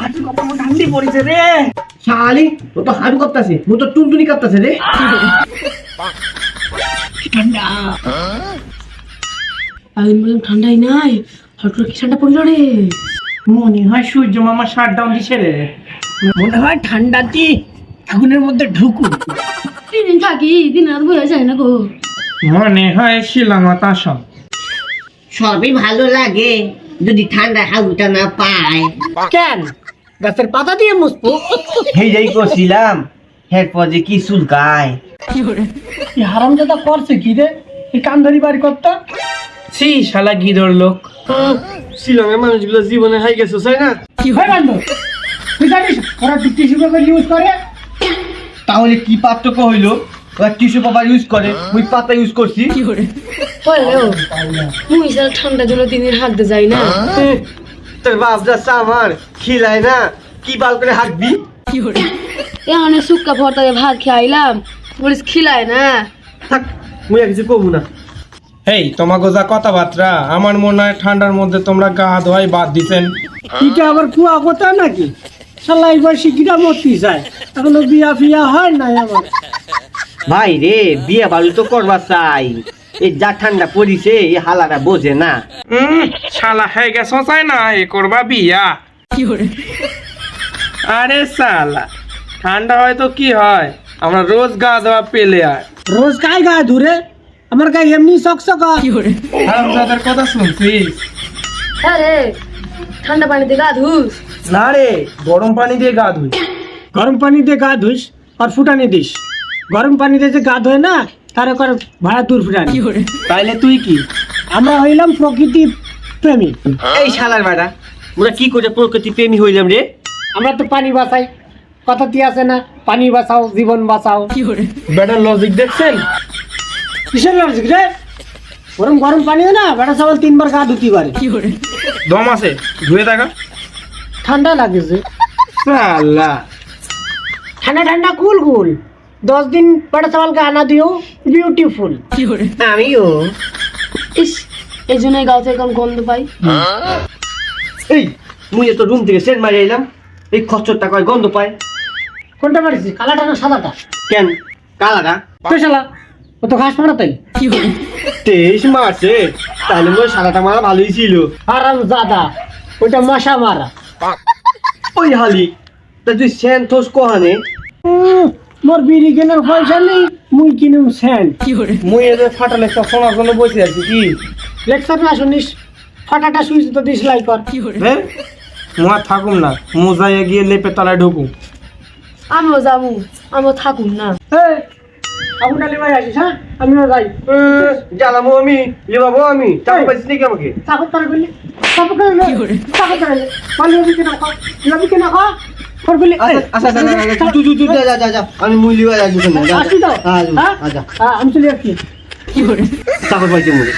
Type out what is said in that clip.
হাঁটু কত ঠান্ডি পড়েছে রে শালি ও তো হাঁটু কাঁপতাছে ও তো টুনটুনি কাঁপতাছে রে ঠান্ডা আমি বললাম ঠান্ডাই নাই হঠাৎ কি ঠান্ডা পড়লো রে। মনে হয় সূর্য মামা শাট ডাউন দিছে রে মনে হয় ঠান্ডাটি আগুনের মধ্যে ঢুকুন দিন থাকি দিন রাত বোঝা যায় না গো। মনে হয় শিলামত আসন সবই ভালো লাগে যদি ঠান্ডা হাগুটা না পায় কেন গাছের পাতা দিয়ে মুছবো হেই যাই করছিলাম এরপর যে কি চুলকায় হারামজাদা করছে কি রে এই কান ধরি বাড়ি করতো সি শালা গিদর লোক শিলংয়ের মানুষগুলো জীবনে হাই গেছে তাই না কি হয় বান্ধব তুই জানিস ওরা টিস্যু পেপার ইউজ করে তাহলে কি পার্থক্য হইলো ওরা টিস্যু পেপার ইউজ করে ওই পাতা ইউজ করছি মুই সারা ঠান্ডার জন্য দিনের হাঁটতে যাই না। তোর বাপ যাচ্ছে আমার খিলায় না কি বাল করে হাঁটবি এখানে শুক্কা ভর্তাকে ভাত খাইলাম বলিস খিলায় না। থাক মুই আর কিছু কমু না এই তোমাকে যা কথাবার্তা আমার মনে হয় ঠান্ডার মধ্যে তোমরা গা ধোয়াই বাদ দিছেন। এটা আবার কুয়া কথা নাকি শালা এবার শিকিটা মরতে চায় এখনো বিয়া ফিয়া হয় নাই আমার ভাই রে বিয়ে বাড়ি তো করবা চাই এই যা ঠান্ডা পড়িছে এই হালাটা বোঝে না শালা হয়ে গেছো চাই না এ করবা বিয়া আরে শালা ঠান্ডা হয়তো কি হয় আমরা রোজ গা ধোয়া পেলে আর রোজ গায়ে গায়ে ধরে আমার গায়ে এমনি চকচকা হারামজাদার কথা শুনছিস? হ্যাঁ রে ঠান্ডা পানিতে গা ধুস না রে গরম পানি দিয়ে গা ধুই। গরম পানি দিয়ে গা ধুইস আর ফুটানি দিস গরম পানিতে যে গা ধোয় না তার কর ভাড়া দূর ফুটানি তাইলে তুই কি? আমরা হইলাম প্রকৃতি প্রেমী এই শালার বেটা ওরা কি করে প্রকৃতি প্রেমী হইলাম রে আমরা তো পানি বাঁচাই কথাটি আছে না পানি বাঁচাও জীবন বাঁচাও বেটার লজিক দেখছেন? কিসের লজিক রে গরম গরম পানিও না বেটা সবাই 3 বার গা ধুতে পারে দম আছে ধুয়ে দেখা। ঠান্ডা লাগেছে শালা ঠান্ডা ঠান্ডা কুল কুল 10 দিন বেটা সবাই গা না দিও বিউটিফুল আমিও ইস এই জন্যই গাও থেকে কম গন্ধ পাই। এই মুই তো রুম থেকে সেন্ট মারি এলাম এই খচ্চরটা কয় গন্ধ পায় কোনটা মারিছি কালাটা না সাদাটা কেন কালাটা তো শালা ও তো ঘাস মারা তাই 23 মারছে তাহলে মোর সাদাটা মারা ভালোই ছিল আরাম জাদা ওইটা মশা মারা ওই হালি তা তুই সেন্ট থোস কোহানে মোর বিড়ি কেনার পয়সা নেই মুই কিনুম স্যান্ড মুই এদের ফাটা লেখা শোনার জন্য বসে আছি কি? লেকচার না শুনিস ফাটাটা সুইচ তো দিসলাই কর হ্যাঁ মু আর থাকুম না মোজাইয়ে গিয়ে লেপে তলায় ঢুকুম। আমিও যাবো আমিও থাকুন না। এই আগুনটা লিবাই আসিস হ্যাঁ আমিও যাই জ্বালামো আমি লিবাবো আমি চাকরি পাইছিস নাকি আমাকে চাকর তারা করলি চাকর চাকর তারা পালিয়ে দিকে না খা লাবি কেনা খা ফর বলি আচ্ছা তুই যা আমি মুই লিবা যাচ্ছি না আসি তো আচ্ছা হ্যাঁ আমি চলে যাচ্ছি চাকরি পাইছি মুই